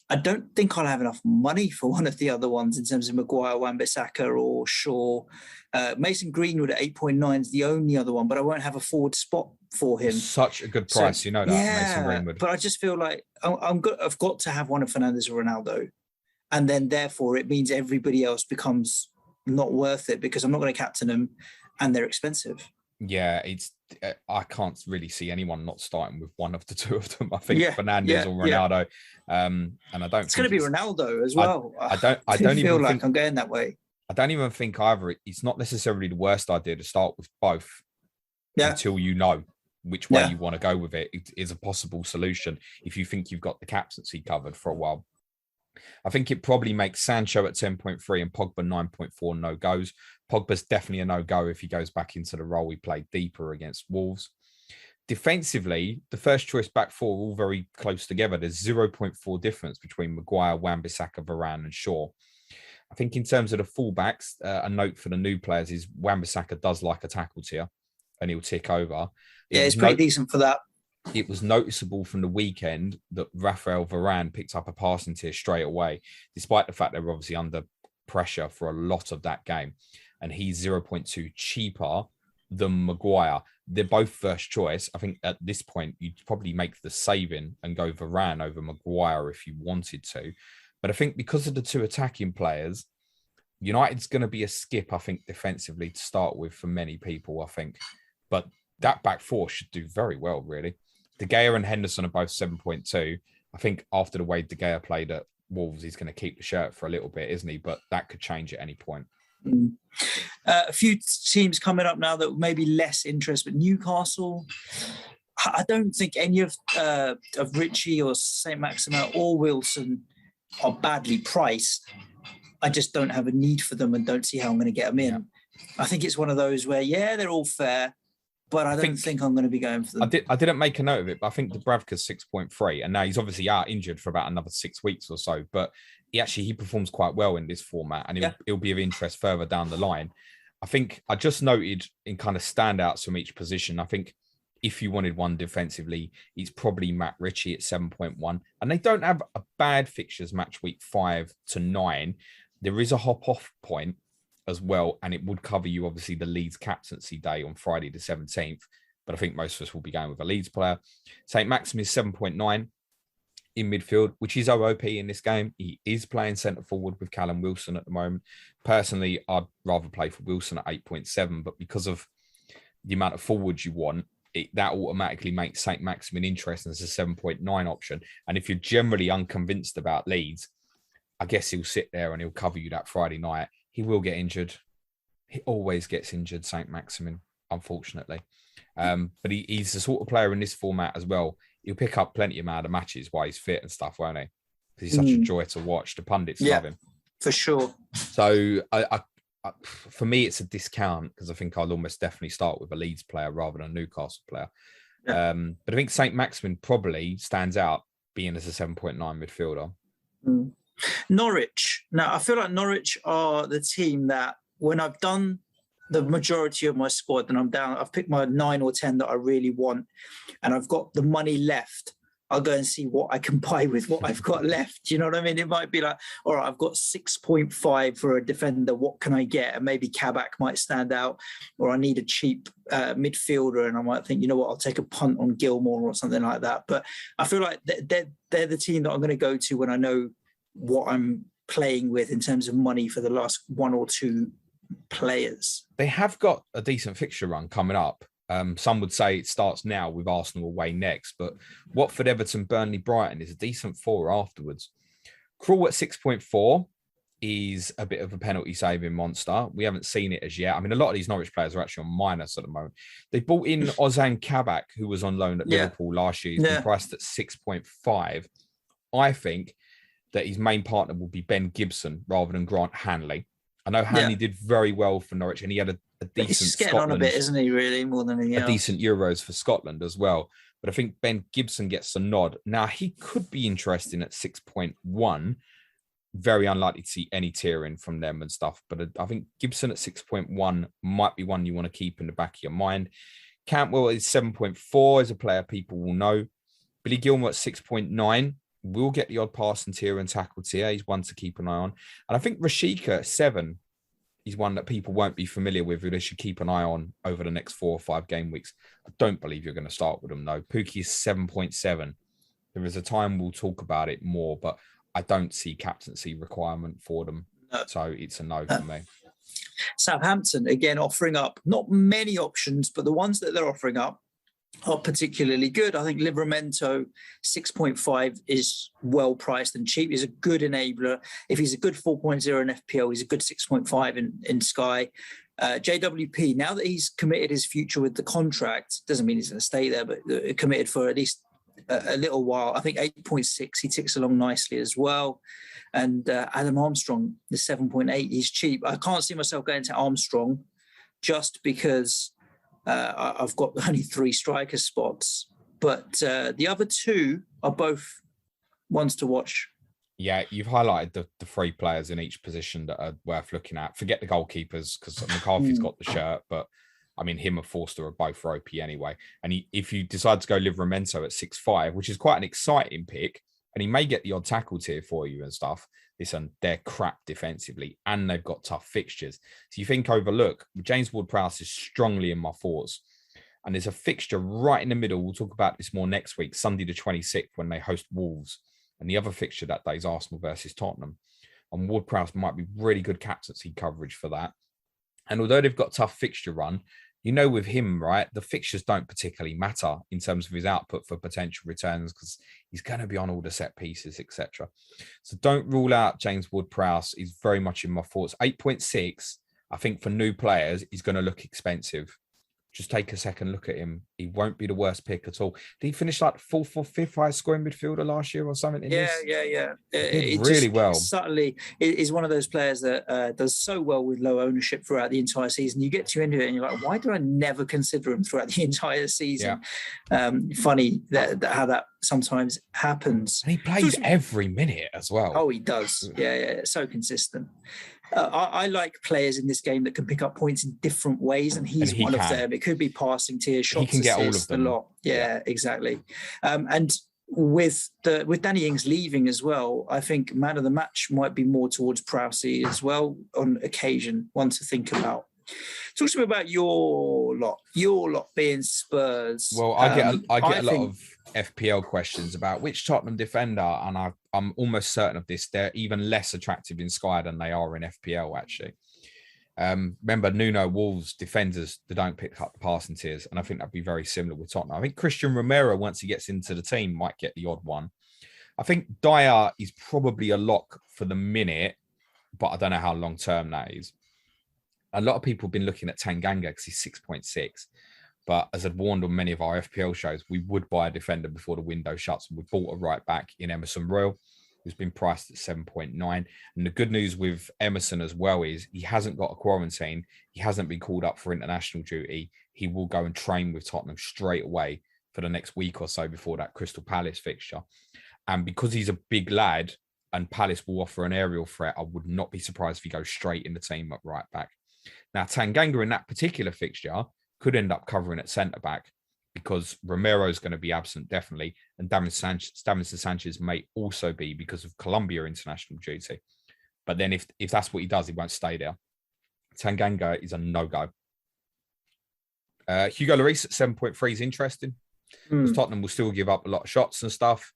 I don't think I'll have enough money for one of the other ones in terms of Maguire, Wan-Bissaka or Shaw. Mason Greenwood at 8.9 is the only other one, but I won't have a forward spot for him. Such a good price, you know that, Mason Greenwood. But I just feel like I've got to have one of Fernandes or Ronaldo. And then therefore it means everybody else becomes not worth it because I'm not going to captain them and they're expensive. Yeah, I can't really see anyone not starting with one of the two of them. I think Fernandes or Ronaldo. And I don't. It's going to be Ronaldo as well. I don't feel even like think, I'm going that way. I don't even think either. It's not necessarily the worst idea to start with both until you know which way you want to go with it. It is a possible solution if you think you've got the captaincy covered for a while. I think it probably makes Sancho at 10.3 and Pogba 9.4 no-goes. Pogba's definitely a no-go if he goes back into the role he played deeper against Wolves. Defensively, the first choice back four are all very close together. There's 0.4 difference between Maguire, Wan-Bissaka, Varane and Shaw. I think in terms of the fullbacks, a note for the new players is Wan-Bissaka does like a tackle tier and he'll tick over. It's pretty decent for that. It was noticeable from the weekend that Raphael Varane picked up a passing tier straight away, despite the fact they were obviously under pressure for a lot of that game. And he's 0.2 cheaper than Maguire. They're both first choice. I think at this point, you'd probably make the saving and go Varane over Maguire if you wanted to. But I think because of the two attacking players, United's going to be a skip, I think, defensively to start with for many people, I think. But that back four should do very well, really. De Gea and Henderson are both 7.2. I think after the way De Gea played at Wolves, he's going to keep the shirt for a little bit, isn't he? But that could change at any point. A few teams coming up now that may be less interest, but Newcastle, I don't think any of Ritchie or St. Maximin or Wilson are badly priced. I just don't have a need for them and don't see how I'm going to get them in. Yeah. I think it's one of those where, they're all fair, but I don't think I'm going to be going for them. I didn't make a note of it, but I think Dubravka's 6.3, and now he's obviously out injured for about another 6 weeks or so, but he performs quite well in this format, and it'll be of interest further down the line. I think I just noted in kind of standouts from each position. I think if you wanted one defensively, it's probably Matt Ritchie at 7.1, and they don't have a bad fixtures match week 5 to 9. There is a hop-off point as well, and it would cover you obviously the Leeds captaincy day on Friday the 17th, but I think most of us will be going with a Leeds player. St. Maximin is 7.9 in midfield, which is OOP in this game. He is playing centre forward with Callum Wilson at the moment. Personally, I'd rather play for Wilson at 8.7, but because of the amount of forwards you want, that automatically makes St. Maximin interesting as a 7.9 option. And if you're generally unconvinced about Leeds, I guess he'll sit there and he'll cover you that Friday night. He will get injured. He always gets injured, St. Maximin, unfortunately. But he's the sort of player in this format as well. He'll pick up plenty of man of matches while he's fit and stuff, won't he? Because he's such a joy to watch. The pundits love him. For sure. So I for me, it's a discount because I think I'll almost definitely start with a Leeds player rather than a Newcastle player. Yeah. But I think St. Maximin probably stands out being as a 7.9 midfielder. Norwich. Now, I feel like Norwich are the team that when I've done the majority of my squad and I'm down, I've picked my 9 or 10 that I really want and I've got the money left, I'll go and see what I can buy with what I've got left. You know what I mean? It might be like, all right, I've got 6.5 for a defender. What can I get? And maybe Kabak might stand out, or I need a cheap midfielder. And I might think, you know what, I'll take a punt on Gilmore or something like that. But I feel like they're the team that I'm going to go to when I know what I'm playing with in terms of money for the last 1 or 2 players. They have got a decent fixture run coming up. Some would say it starts now with Arsenal away next, but Watford, Everton, Burnley, Brighton is a decent 4 afterwards. Krul at 6.4 is a bit of a penalty saving monster. We haven't seen it as yet. I mean, a lot of these Norwich players are actually on minus at the moment. They bought in Ozan Kabak, who was on loan at Liverpool last year. He's been priced at 6.5. I think that his main partner will be Ben Gibson rather than Grant Hanley. I know Hanley did very well for Norwich and he had a decent He's getting on a bit, isn't he, really, more than anything else? Decent Euros for Scotland as well. but I think Ben Gibson gets a nod. Now, he could be interesting at 6.1. Very unlikely to see any tiering from them and stuff, but I think Gibson at 6.1 might be one you want to keep in the back of your mind. Cantwell is 7.4 as a player people will know. Billy Gilmour at 6.9 will get the odd pass and tier and tackle tier. He's one to keep an eye on. And I think Rashika at 7 is one that people won't be familiar with, who they should keep an eye on over the next 4 or 5 game weeks. I don't believe you're going to start with them, though. Pookie is 7.7. There is a time we'll talk about it more, but I don't see captaincy requirement for them. No. So it's a no for me. Southampton, again, offering up not many options, but the ones that they're offering up are particularly good. I think Livramento 6.5 is well priced and cheap. He's a good enabler. If he's a good 4.0 in FPL, he's a good 6.5 in Sky. JWP, now that he's committed his future with the contract, doesn't mean he's going to stay there, but committed for at least a little while. I think 8.6, he ticks along nicely as well. And Adam Armstrong, the 7.8, he's cheap. I can't see myself going to Armstrong just because I've got only 3 striker spots. But the other 2 are both ones to watch. Yeah, you've highlighted the 3 players in each position that are worth looking at. Forget the goalkeepers because McCarthy's got the shirt, but I mean, him and Forster are both ropey anyway. And if you decide to go Livramento at 6.5, which is quite an exciting pick, and he may get the odd tackle tier for you and stuff, listen, they're crap defensively and they've got tough fixtures. So you think overlook, James Ward-Prowse is strongly in my thoughts. And there's a fixture right in the middle. We'll talk about this more next week, Sunday the 26th, when they host Wolves. And the other fixture that day is Arsenal versus Tottenham. And Ward-Prowse might be really good captaincy coverage for that. And although they've got tough fixture run, you know, with him, right, the fixtures don't particularly matter in terms of his output for potential returns because he's going to be on all the set pieces, etc. So don't rule out James Ward-Prowse. He's very much in my thoughts. 8.6, I think for new players, he's going to look expensive. Just take a second look at him. He won't be the worst pick at all. Did he finish like 4th or 5th highest scoring midfielder last year or something? Yeah. It did really well. Subtly, is one of those players that does so well with low ownership throughout the entire season. You get to end of it and you're like, why do I never consider him throughout the entire season? Yeah. Funny that how that sometimes happens. And he plays every minute as well. Oh, he does. Yeah. So consistent. I like players in this game that can pick up points in different ways, and he's one of them. It could be passing tiers, shots, he can get all of them. A lot. Yeah, exactly. And with Danny Ings leaving as well, I think man of the match might be more towards Prowse as well on occasion. One to think about. Talk to me about your lot being Spurs. Well, I get a lot of FPL questions about which Tottenham defender, and I'm almost certain of this. They're even less attractive in Sky than they are in FPL, actually. Remember, Nuno Wolves defenders, they don't pick up the passing tiers, and I think that'd be very similar with Tottenham. I think Christian Romero, once he gets into the team, might get the odd one. I think Dyer is probably a lock for the minute, but I don't know how long term that is. A lot of people have been looking at Tanganga because he's 6.6. But as I'd warned on many of our FPL shows, we would buy a defender before the window shuts. We bought a right back in Emerson Royal, who's been priced at 7.9. And the good news with Emerson as well is he hasn't got a quarantine. He hasn't been called up for international duty. He will go and train with Tottenham straight away for the next week or so before that Crystal Palace fixture. And because he's a big lad and Palace will offer an aerial threat, I would not be surprised if he goes straight in the team at right back. Now, Tanganga in that particular fixture could end up covering at centre-back because Romero is going to be absent, definitely, and Davinson Sanchez may also be because of Colombia international duty. But then if that's what he does, he won't stay there. Tanganga is a no-go. Hugo Lloris at 7.3 is interesting because Tottenham will still give up a lot of shots and stuff,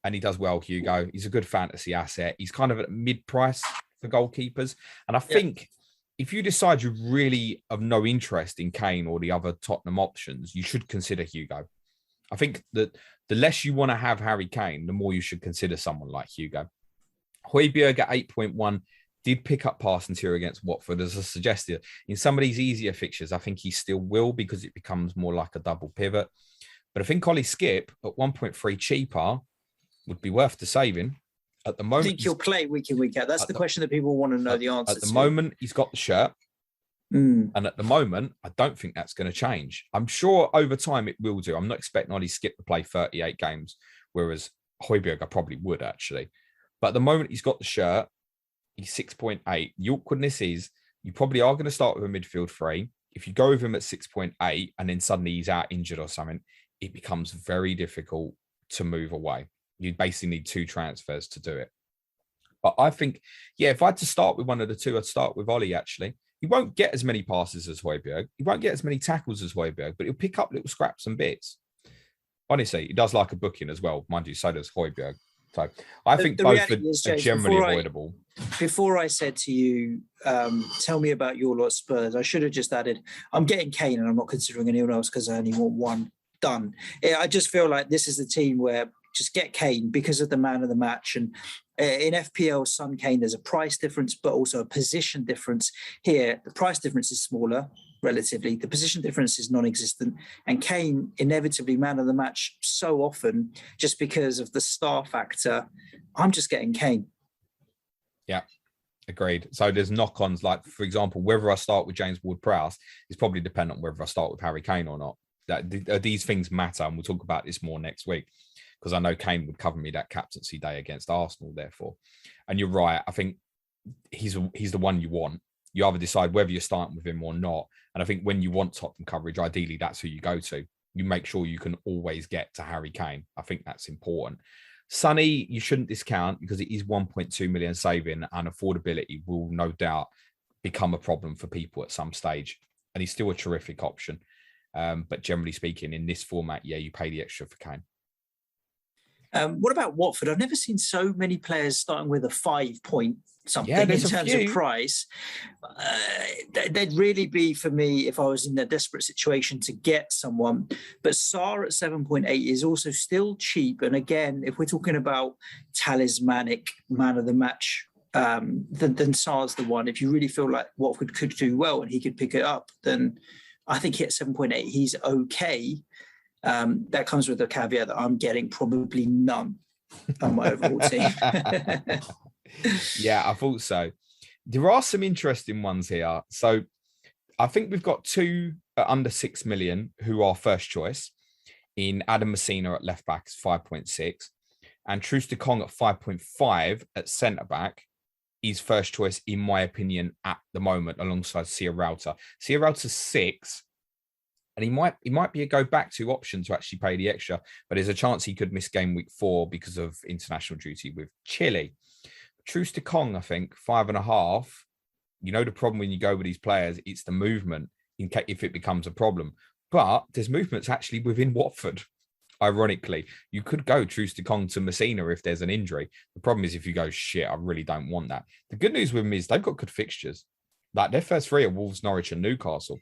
and he does well, Hugo. He's a good fantasy asset. He's kind of at mid-price for goalkeepers, and I think if you decide you're really of no interest in Kane or the other Tottenham options, you should consider Hugo. I think that the less you want to have Harry Kane, the more you should consider someone like Hugo. Højbjerg at 8.1 did pick up passing tier against Watford, as I suggested. In some of these easier fixtures, I think he still will because it becomes more like a double pivot. But I think Ollie Skip at 1.3 cheaper would be worth the saving. At the moment, I think he'll play week in, week out. That's the question that people want to know the answer to. At the moment, he's got the shirt. And at the moment, I don't think that's going to change. I'm sure over time it will do. I'm not expecting Ollie Skip to play 38 games, whereas Højbjerg I probably would actually. But at the moment he's got the shirt, he's 6.8. The awkwardness is you probably are going to start with a midfield three. If you go with him at 6.8 and then suddenly he's out injured or something, it becomes very difficult to move away. You basically need 2 transfers to do it. But I think, if I had to start with one of the two, I'd start with Ollie actually. He won't get as many passes as Højbjerg. He won't get as many tackles as Højbjerg, but he'll pick up little scraps and bits. Honestly, he does like a booking as well. Mind you, so does Højbjerg. So I think both are generally avoidable. Before I said to you, tell me about your lot Spurs, I should have just added, I'm getting Kane and I'm not considering anyone else because I only want one done. I just feel like this is the team where just get Kane because of the man of the match. And in FPL, Son Kane, there's a price difference, but also a position difference. Here, the price difference is smaller, relatively. The position difference is non-existent. And Kane, inevitably man of the match so often, just because of the star factor, I'm just getting Kane. Yeah, agreed. So there's knock-ons, like, for example, whether I start with James Ward-Prowse is probably dependent on whether I start with Harry Kane or not. These things matter, and we'll talk about this more next week, because I know Kane would cover me that captaincy day against Arsenal, therefore. And you're right. I think he's the one you want. You either decide whether you're starting with him or not. And I think when you want Tottenham coverage, ideally, that's who you go to. You make sure you can always get to Harry Kane. I think that's important. Sonny, you shouldn't discount because it is 1.2 million saving, and affordability will no doubt become a problem for people at some stage. And he's still a terrific option. But generally speaking, in this format, you pay the extra for Kane. What about Watford? I've never seen so many players starting with a 5 point something in terms of price. They'd really be for me if I was in a desperate situation to get someone. But Sarr at 7.8 is also still cheap. And again, if we're talking about talismanic man of the match, then Sarr's the one. If you really feel like Watford could do well and he could pick it up, then I think at 7.8 he's okay. That comes with the caveat that I'm getting probably none on my overall team. Yeah, I thought so. There are some interesting ones here. So I think we've got 2 under 6 million who are first choice in Adam Messina at left back is 5.6 and Troost Ekong at 5.5 at centre back is first choice, in my opinion, at the moment, alongside Sia Rauter. Sia Rauter's 6. And he might be a go back to option to actually pay the extra, but there's a chance he could miss game week 4 because of international duty with Chile. Troost Ekong, I think, 5.5. You know the problem when you go with these players, it's the movement in case if it becomes a problem. But there's movements actually within Watford. Ironically, you could go Troost Ekong to Messina if there's an injury. The problem is if you go, shit, I really don't want that. The good news with them is they've got good fixtures. Like their first 3 are Wolves, Norwich and Newcastle.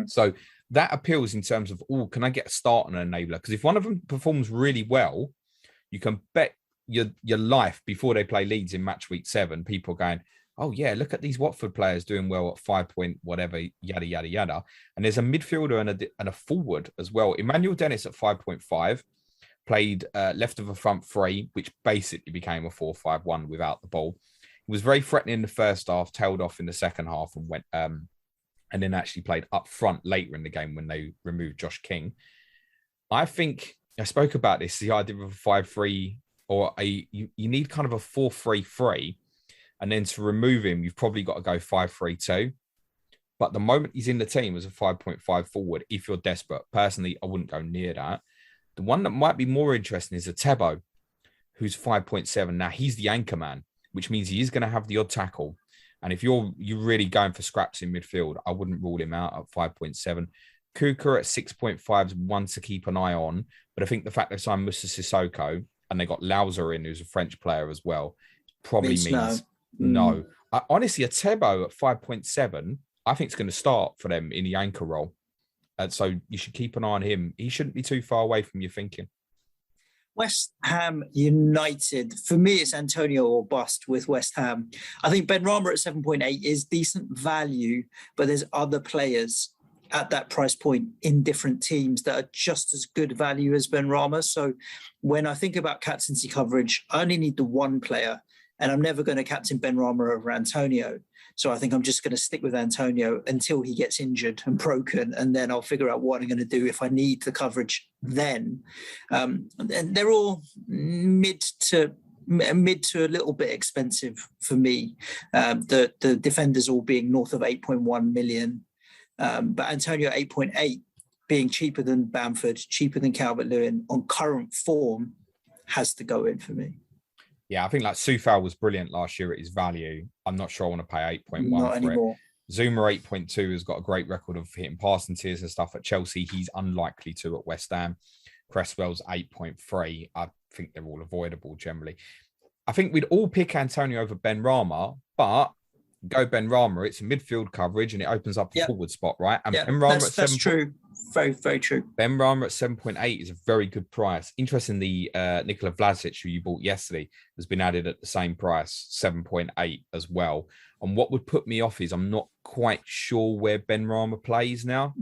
So that appeals in terms of, can I get a start on an enabler? Because if one of them performs really well, you can bet your life before they play Leeds in match week 7, people are going, oh yeah, look at these Watford players doing well at 5 point whatever, yada, yada, yada. And there's a midfielder and a forward as well. Emmanuel Dennis at 5.5 played left of a front 3, which basically became a 4-5-1 without the ball. He was very threatening in the first half, tailed off in the second half and went... and then actually played up front later in the game when they removed Josh King. I think I spoke about this, the idea of a 5-3 or you need kind of a 4-3-3. And then to remove him, you've probably got to go 5-3-2. But the moment he's in the team as a 5.5 forward, if you're desperate, personally, I wouldn't go near that. The one that might be more interesting is a Tebo, who's 5.7. Now, he's the anchor man, which means he is going to have the odd tackle. And if you're really going for scraps in midfield, I wouldn't rule him out at 5.7. Kuka at 6.5 is one to keep an eye on. But I think the fact they've signed Moussa Sissoko and they got Lauser in, who's a French player as well, probably means no. Honestly, a Tebo at 5.7, I think it's going to start for them in the anchor role. And so you should keep an eye on him. He shouldn't be too far away from your thinking. West Ham United. For me, it's Antonio or bust with West Ham. I think Benrahma at 7.8 is decent value, but there's other players at that price point in different teams that are just as good value as Benrahma. So when I think about captaincy coverage, I only need the one player and I'm never going to captain Benrahma over Antonio. So I think I'm just going to stick with Antonio until he gets injured and broken, and then I'll figure out what I'm going to do if I need the coverage then. And they're all mid to a little bit expensive for me. The defenders all being north of 8.1 million, but Antonio 8.8 being cheaper than Bamford, cheaper than Calvert-Lewin on current form has to go in for me. Yeah, I think like Soufal was brilliant last year at his value. I'm not sure I want to pay 8.1 Not for anymore. it. Zuma 8.2 has got a great record of hitting passing tiers and stuff at Chelsea. He's unlikely to at West Ham. Cresswell's 8.3. I think they're all avoidable generally. I think we'd all pick Antonio over Benrahma, but go Benrahma. It's a midfield coverage and it opens up a forward spot, right? And Benrahma that's true. Very, very true. Benrahma at 7.8 is a very good price. Interestingly, Nikola Vlasic, who you bought yesterday, has been added at the same price, 7.8 as well. And what would put me off is I'm not quite sure where Benrahma plays now.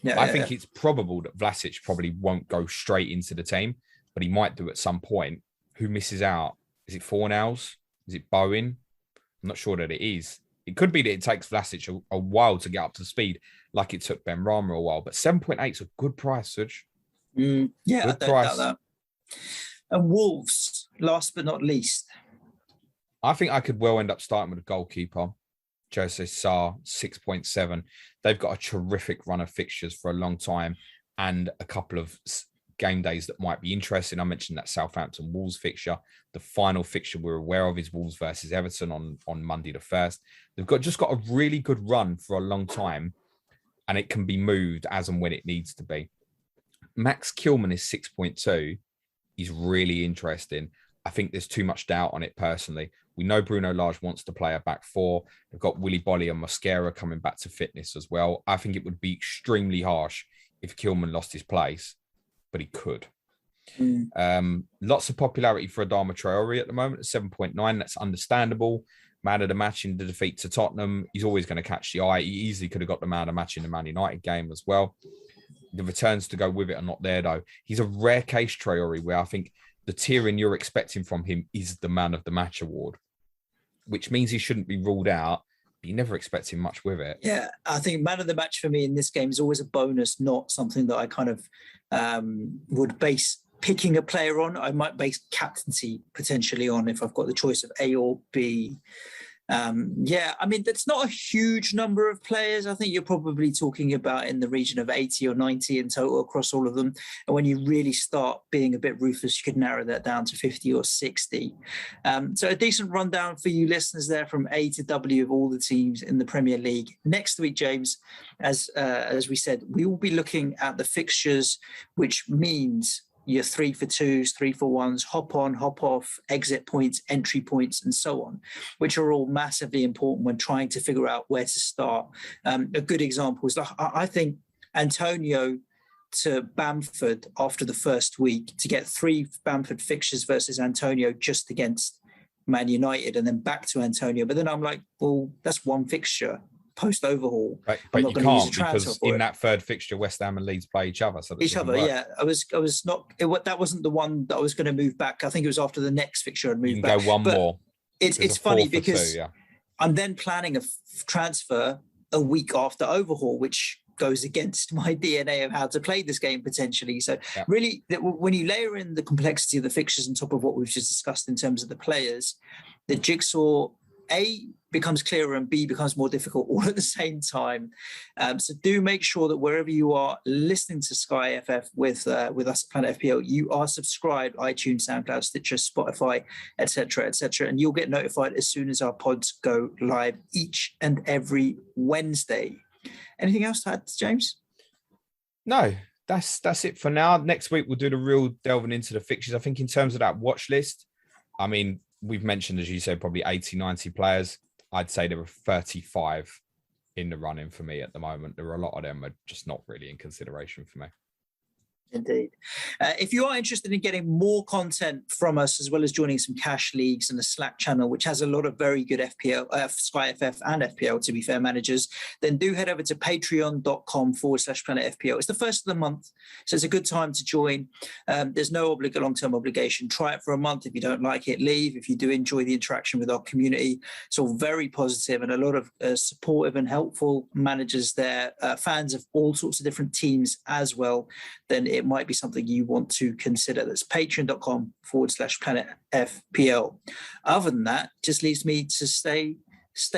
I think it's probable that Vlasic probably won't go straight into the team, but he might do at some point. Who misses out? Is it Fornals? Is it Bowen? I'm not sure that it is. It could be that it takes Vlasic a while to get up to speed, like it took Benrahma a while. But 7.8 is a good price, Suj. Good I don't price. doubt that. And Wolves, last but not least. I think I could well end up starting with a goalkeeper. Jose Sarr, 6.7. They've got a terrific run of fixtures for a long time and a couple of game days that might be interesting. I mentioned that Southampton Wolves fixture. The final fixture we're aware of is Wolves versus Everton on Monday the 1st. They've just got a really good run for a long time, and it can be moved as and when it needs to be. Max Killman is 6.2. He's really interesting. I think there's too much doubt on it personally. We know Bruno Lage wants to play a back four. They've got Willy Bolly and Mosquera coming back to fitness as well. I think it would be extremely harsh if Killman lost his place, but he could. Lots of popularity for Adama Traore at the moment at 7.9. That's understandable. Man of the match in the defeat to Tottenham. He's always going to catch the eye. He easily could have got the man of the match in the Man United game as well. The returns to go with it are not there, though. He's a rare case, Traore, where I think the tiering you're expecting from him is the man of the match award, which means he shouldn't be ruled out. But you never expect him much with it. Yeah, I think man of the match for me in this game is always a bonus, not something that I kind of would base picking a player on. I might base captaincy potentially on if I've got the choice of A or B. I mean, that's not a huge number of players. I think you're probably talking about in the region of 80 or 90 in total across all of them. And when you really start being a bit ruthless, you could narrow that down to 50 or 60. So a decent rundown for you listeners there from A to W of all the teams in the Premier League. Next week, James, as we said, we will be looking at the fixtures, which means your 3 for 2s, 3 for 1s, hop on, hop off, exit points, entry points, and so on, which are all massively important when trying to figure out where to start. A good example is, I think, Antonio to Bamford after the first week to get 3 Bamford fixtures versus Antonio just against Man United and then back to Antonio. But then I'm like, well, that's one fixture. Post overhaul, but you can't because in that third fixture, West Ham and Leeds play each other. So each other, yeah. I was not. That wasn't the one that I was going to move back. I think it was after the next fixture I'd move back. Go one more. It's funny because I'm then planning a transfer a week after overhaul, which goes against my DNA of how to play this game potentially. So really, when you layer in the complexity of the fixtures on top of what we've just discussed in terms of the players, the jigsaw A becomes clearer and B becomes more difficult all at the same time. So do make sure that wherever you are listening to Sky FF with us at Planet FPL, you are subscribed, iTunes, SoundCloud, Stitcher, Spotify, etc., and you'll get notified as soon as our pods go live each and every Wednesday. Anything else to add, James? No, that's it for now. Next week we'll do the real delving into the fixtures. I think in terms of that watch list, I mean, we've mentioned, as you said, probably 80, 90 players. I'd say there are 35 in the running for me at the moment. There are a lot of them are just not really in consideration for me. Indeed. If you are interested in getting more content from us, as well as joining some cash leagues and a Slack channel, which has a lot of very good FPL, SkyFF and FPL, to be fair, managers, then do head over to patreon.com/Planet FPL. It's the first of the month, so it's a good time to join. There's no long-term obligation. Try it for a month. If you don't like it, leave. If you do enjoy the interaction with our community, it's all very positive and a lot of supportive and helpful managers there, fans of all sorts of different teams as well, then it might be something you want to consider. That's patreon.com/Planet FPL. Other than that, just leaves me to stay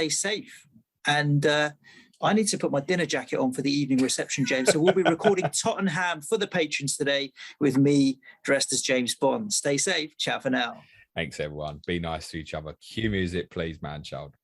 safe. And I need to put my dinner jacket on for the evening reception, James. So we'll be recording Tottenham for the patrons today with me dressed as James Bond. Stay safe. Ciao for now. Thanks, everyone. Be nice to each other. Cue music, please, man child.